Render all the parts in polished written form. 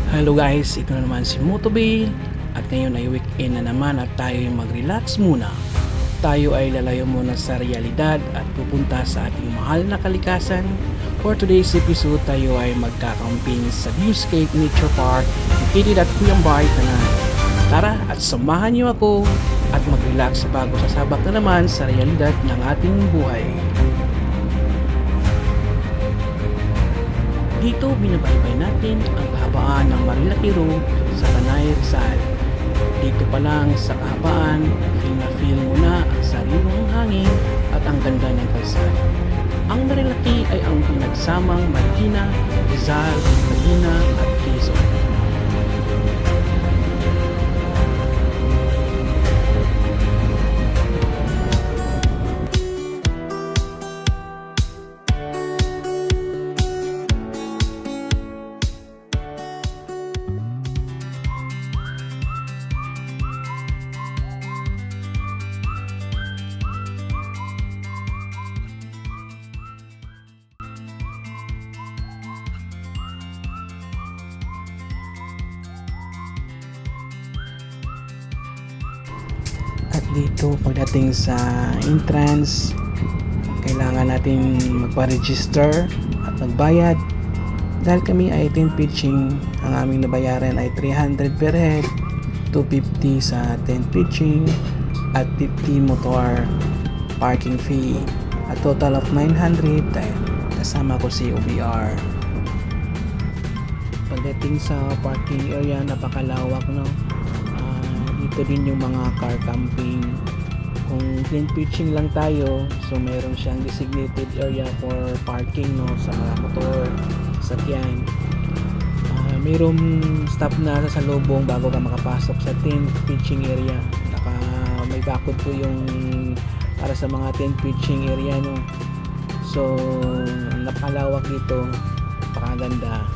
Hello guys, ito na naman si Motobil at ngayon ay weekend na naman at tayo ay mag-relax muna. Tayo ay lalayo muna sa realidad at pupunta sa ating mahal na kalikasan. For today's episode, tayo ay magkakamping sa Viewscape Nature Park located at Cuyambay, Tanan. Tara at samahan niyo ako at mag-relax bago sasabak na naman sa realidad ng ating buhay. Dito binabaybay natin ang kahabaan ng Marilaki Road sa Tanay, Rizal. Dito pa lang sa kahabaan, feel na feel mo na ang sariwang hangin at ang ganda ng kalsada. Ang Marilaki ay ang pinagsamang Marikina, Rizal, Laguna at Quezon. At dito pagdating sa entrance, kailangan natin magpa-register at magbayad. Dahil kami ay 10 pitching, ang aming nabayaran ay 300 per head, 250 sa 10 pitching at 50 motor parking fee. A total of 900 dahil kasama ko si OBR. Pagdating sa parking area, napakalawak, no? Dito din yung mga car camping. Kung 10 pitching lang tayo, so meron siyang designated area for parking, no, sa motor, sakyan. Mayroong stop na sa salubong bago ka makapasok sa 10 pitching area. May bakod po yung para sa mga 10 pitching area, no. So napakalawak dito, napakaganda.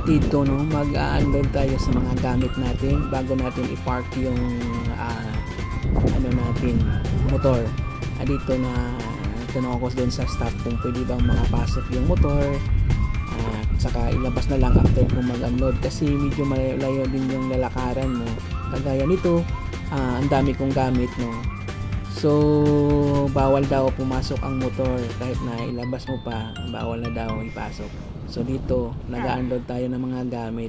Dito, no, mag-unload tayo sa mga gamit natin bago natin i-park yung natin, motor. Dito na tinanong ko doon sa staff kung pwede bang makapasok yung motor, saka ilabas na lang after kung mag-unload kasi medyo malayo din yung lalakaran mo. Kagaya nito, ang dami kong gamit, no. So bawal daw pumasok ang motor kahit na ilabas mo pa, bawal na daw ipasok. So dito, nag-unload tayo ng mga gamit.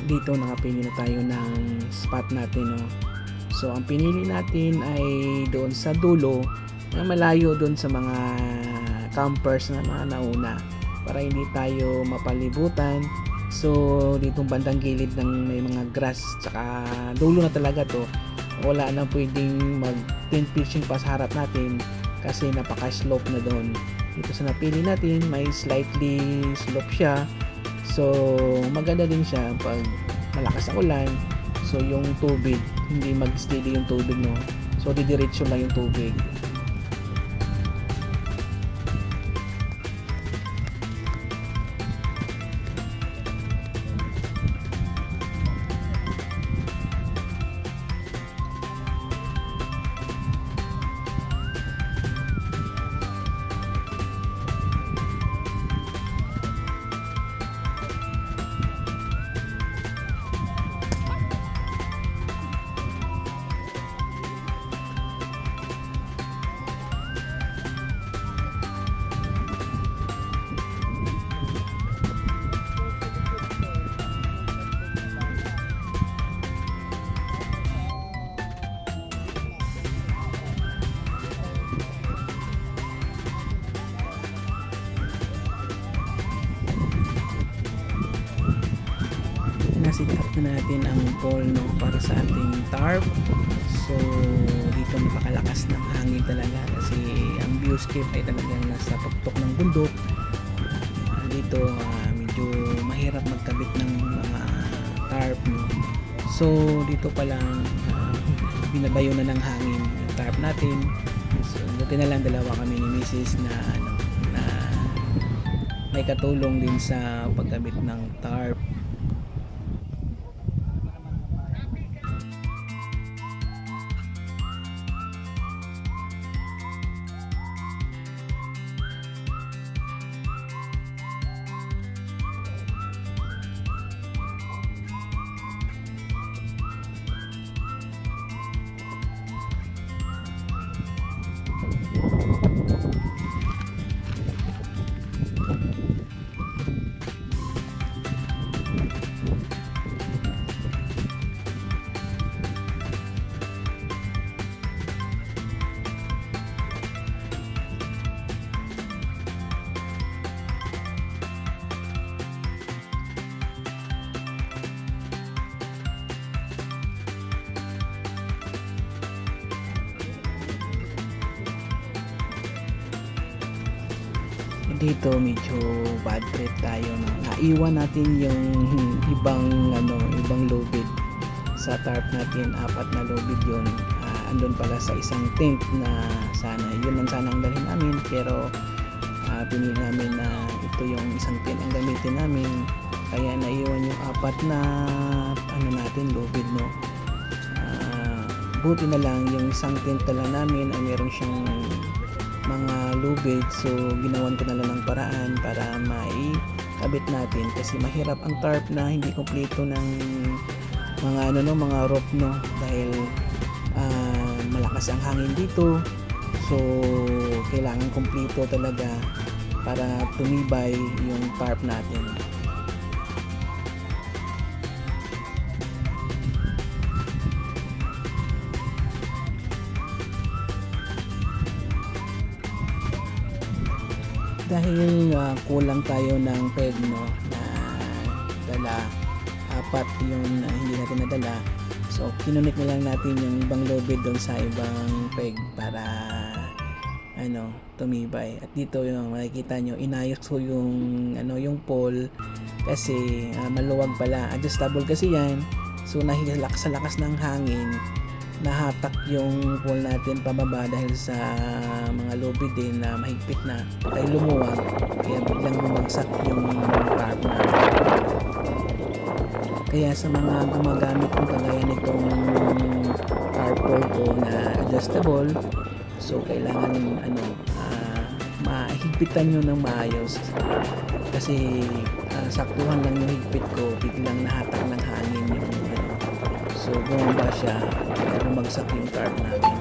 Dito nakapili na tayo ng spot natin, no. So ang pinili natin ay doon sa dulo, na malayo doon sa mga campers na mga nauna para hindi tayo mapalibutan. So ditong bandang gilid ng may mga grass, tsaka dulo na talaga to, wala na pwedeng mag 10 pitching pa sa harap natin kasi napaka slope na doon. Dito sa napili natin may slightly slope siya, so maganda din siya pag malakas ang ulan. So yung tubig, hindi mag-steady yung tubig, no, so didiretso lang yung tubig. set up na natin ang pole, no, para sa ating tarp. So dito napakalakas ng hangin talaga kasi ang viewscape ay talagang nasa tuktok ng bundok. Dito medyo mahirap magkabit ng mga tarp, no. So dito pa lang binabayo na ng hangin yung tarp natin. So buti na lang dalawa kami ni Mrs. na may katulong din sa pagkabit ng tarp. Dito medyo bad trip tayo, no? Naiwan natin yung ibang lubid sa tarp natin. 4 na lubid yun. Andun pala sa isang tent na yun ang sana ang dalhin namin, pero pinili namin na ito yung isang tent ang gamitin namin, kaya naiwan yung 4 na natin lubid, no. Buti na lang yung isang tent na lang namin ay meron siyang mga lubid, so ginawan ko na lang ng paraan para maikabit natin kasi mahirap ang tarp na hindi kompleto ng mga rope, no, dahil malakas ang hangin dito. So kailangan kompleto talaga para tumibay yung tarp natin. Dahil kulang tayo ng peg, no, na dala, 4 yung hindi natin nadala, so kinunik na lang natin yung ibang lubid doon sa ibang peg para tumibay. At dito yung makikita nyo, inayos ko yung pole kasi maluwag pala, adjustable kasi yan. So sa lakas ng hangin nahatak yung pole natin pababa dahil sa mga lubid din na mahigpit na, kaya lumuwag, kaya biglang bumagsak yung tarp na. Kaya sa mga gumagamit ng kagaya nitong tarp pole ko na adjustable, so kailangan mahigpitan nyo ng maayos kasi saktuhan lang yung higpit ko, biglang nahatak ng hangin yung so bumaba siya, bumagsak yung tarp natin.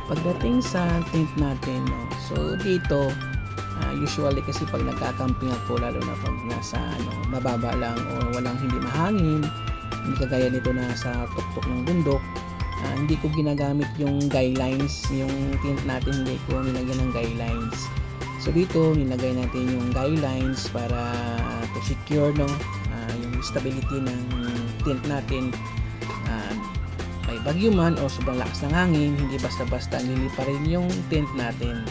Pagdating sa tent natin, no, so dito usually kasi pag nagka-camping ako, lalo na pag nasa mababa lang o walang hindi mahangin, hindi kagaya nito na sa tuktok ng bundok, hindi ko ginagamit yung guidelines. Yung tent natin hindi ko nilagyan ng guidelines. So dito nilagay natin yung guidelines para to secure, no, yung stability ng tent natin. May bagyo man o sobrang lakas ng hangin, hindi basta-basta nilipa rin yung tent natin.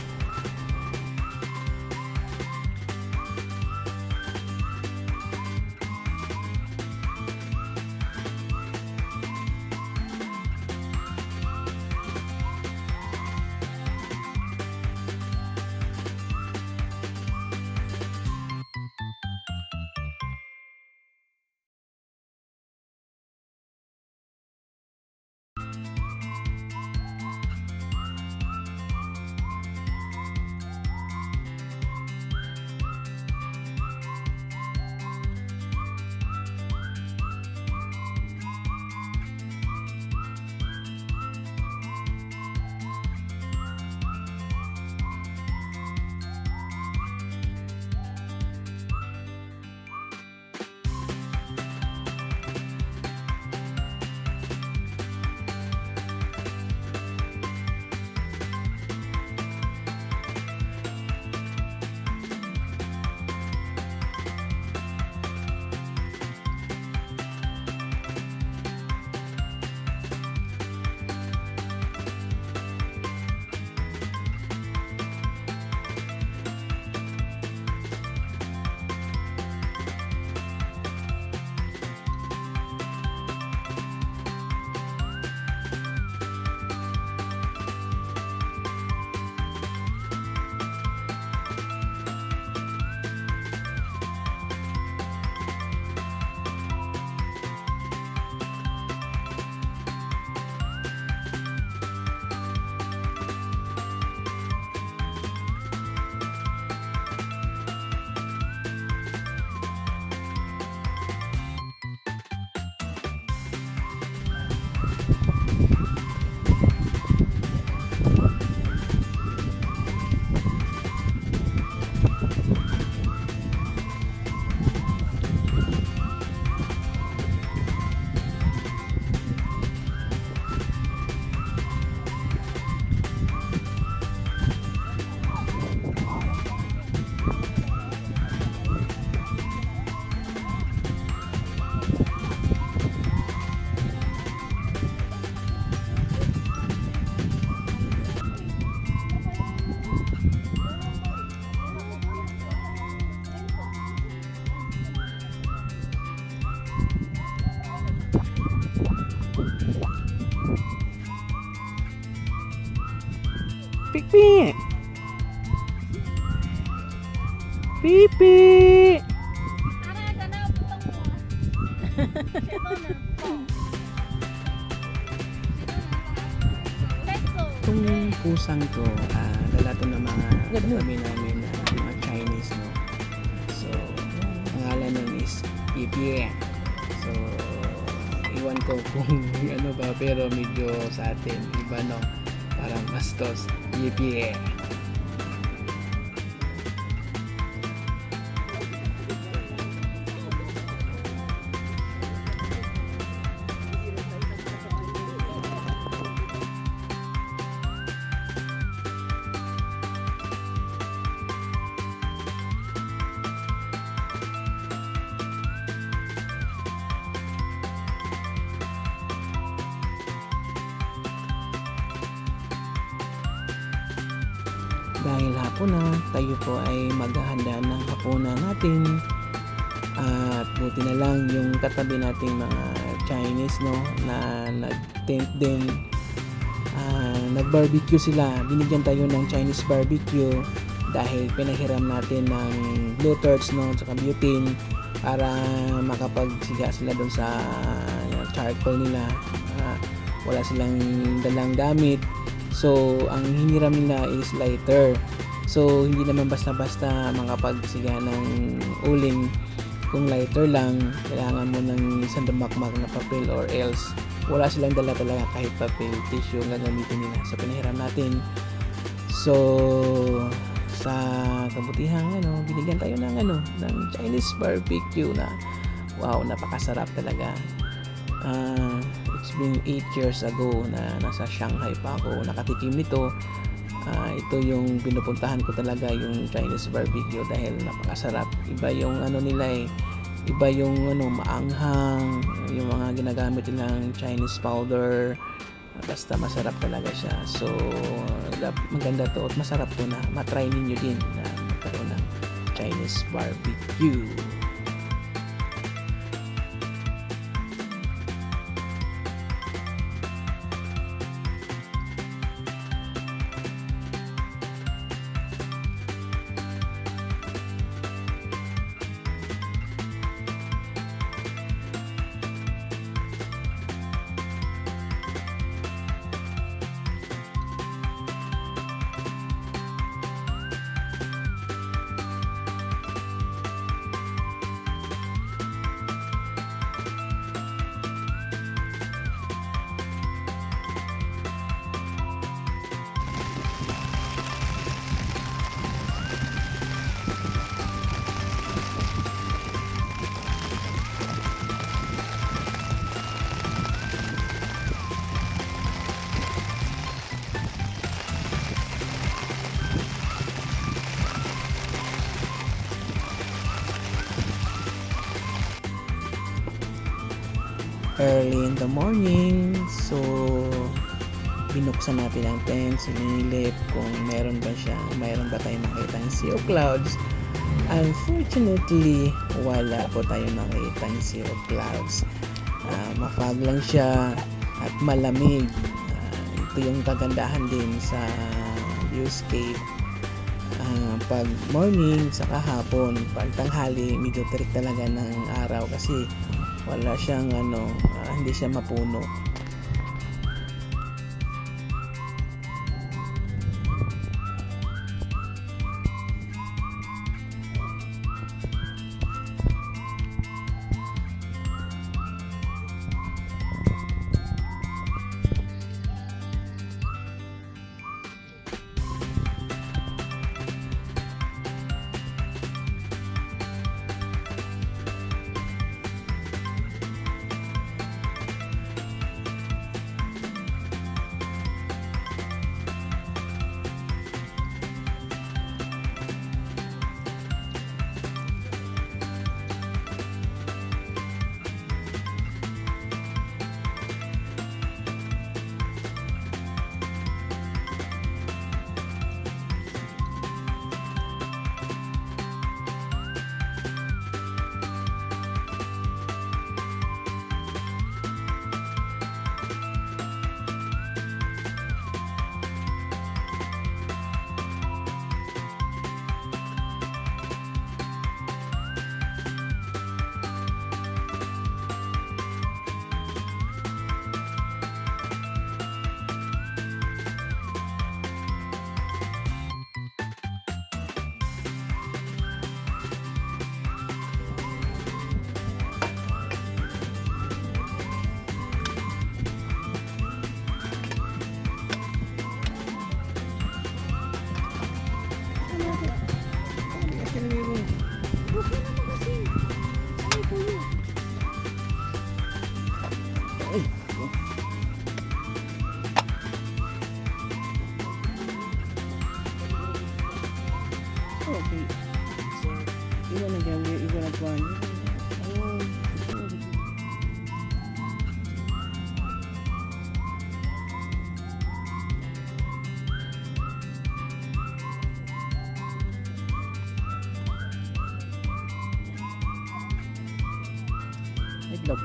Pipi! Pipi! Itong pusang to, dala to ng mga katabi namin na mga Chinese, no? So, pangalan nun is Pipi. So, iwan ko kung ano ba, pero medyo sa atin, iba, no? Parang bastos. Pipi. Dahil hapon na, tayo po ay maghahanda ng hapunan natin. At buti na lang yung katabi nating mga Chinese, no, na nag-tent din. Nag-barbecue sila. Binigyan tayo ng Chinese barbecue dahil pinahiram natin ng blue torch, no, tsaka butane para makapagsiga sila doon sa charcoal nila. Wala silang dalang gamit. So, ang hiniram nila is lighter. So, hindi naman basta-basta makapagsiga ng uling kung lighter lang. Kailangan mo ng isang damakmak na papel or else wala silang dala talaga kahit papel, tissue ang gagamitin nila. So, pinahiram natin. So, sa kabutihang binigyan tayo ng Chinese barbecue na wow, napakasarap talaga. It's been 8 years ago na nasa Shanghai pa ako nakatikim nito. Ito yung pinupuntahan ko talaga, yung Chinese barbecue, dahil napakasarap. Iba yung nila iba yung maanghang, yung mga ginagamit nilang Chinese powder. Basta masarap talaga siya. So maganda to at masarap to, na matry ninyo din na magkaroon ng Chinese barbecue. Early in the morning, so binuksan natin ang tent, sinilip kung mayroon ba tayong makitang sea of clouds. Unfortunately, wala po tayong makitang sea of clouds. Mafog lang siya at malamig. Ito yung kagandahan din sa viewscape. Pag morning sa kahapon, pag tanghali, medyo tirik talaga ng araw kasi wala siyang hindi siya mapuno. okay. So, iwan na gawin, iwan na kuhan. Oh, itlog.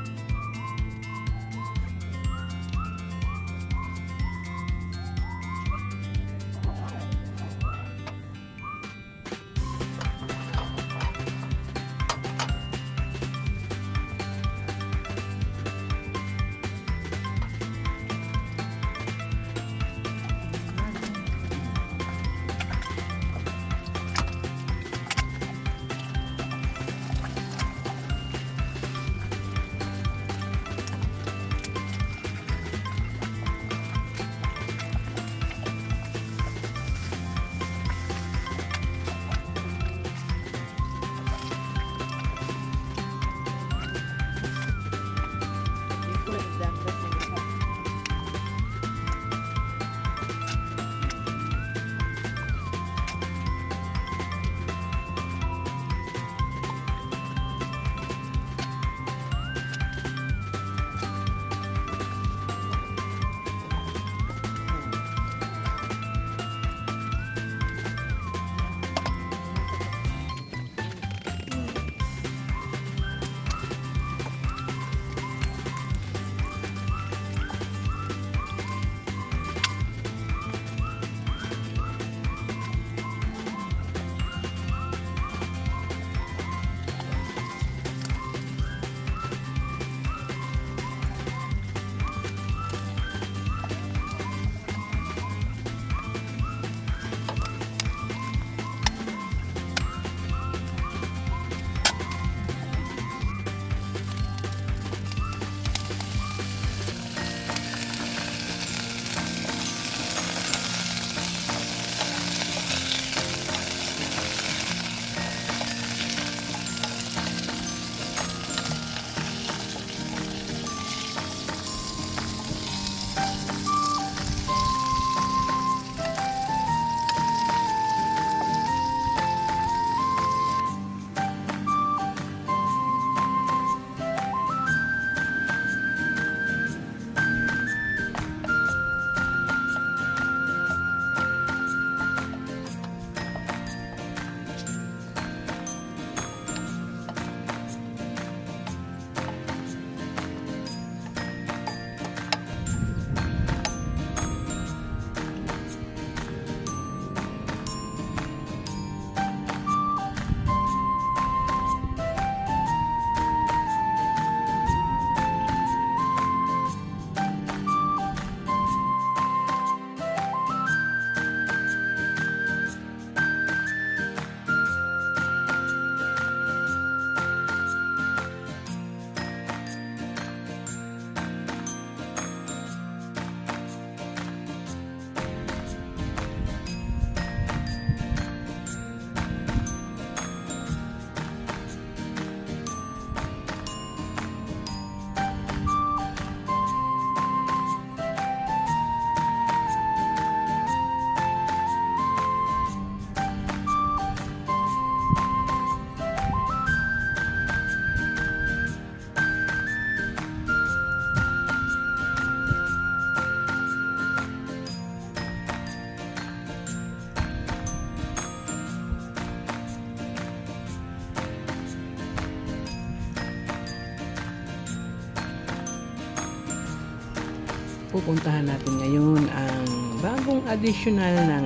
pupuntahan natin ngayon ang bagong additional ng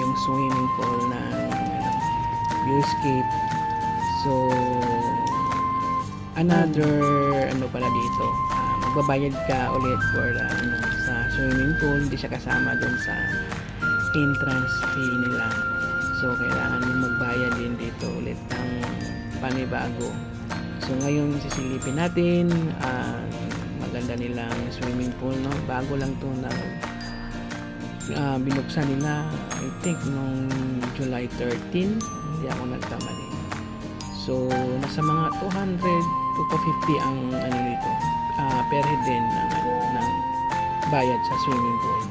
yung swimming pool ng Viewscape. So another pala dito, magbabayad ka ulit for sa swimming pool. Hindi siya kasama dun sa entrance fee nila. So kailangan mong magbayad din dito ulit ng panibago. So ngayon sisilipin natin maganda nilang swimming pool, no? Bago lang to na binuksan nila, I think nung July 13, hindi ako nagkamali. So nasa mga 200 to 250 ang dito per head din ng bayad sa swimming pool.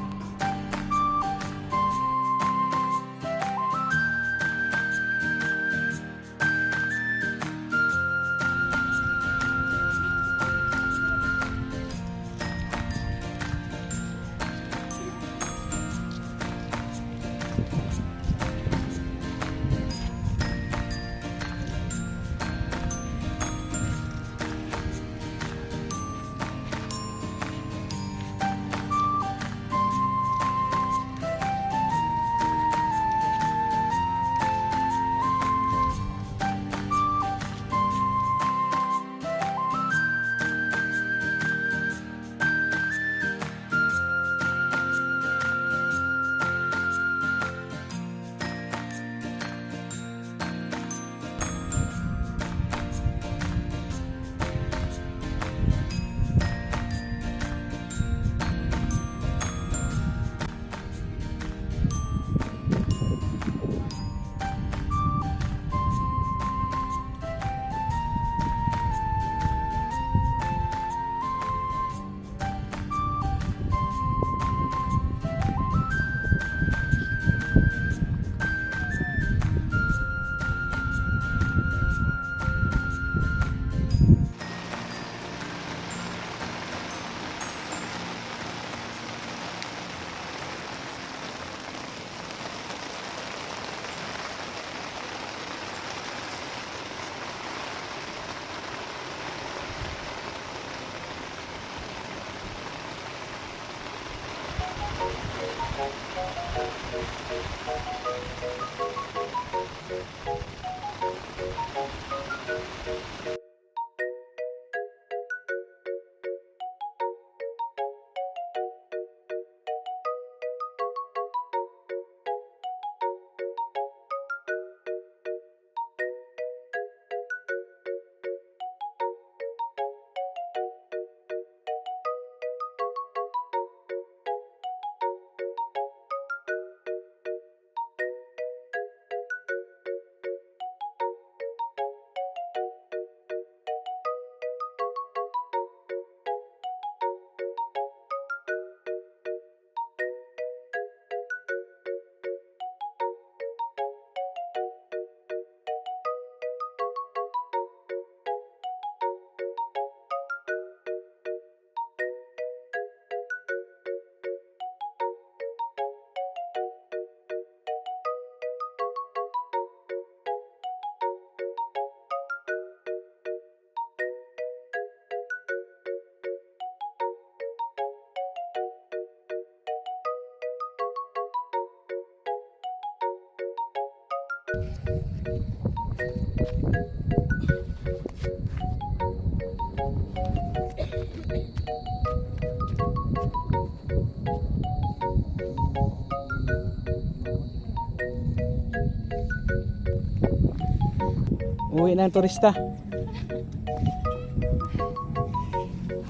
Uwi na ang turista.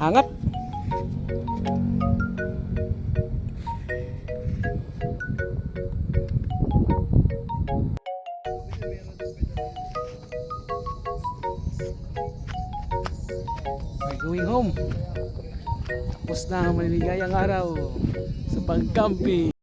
Hangat. We're going home. Tapos na ang maliligayang araw sa pag-camping.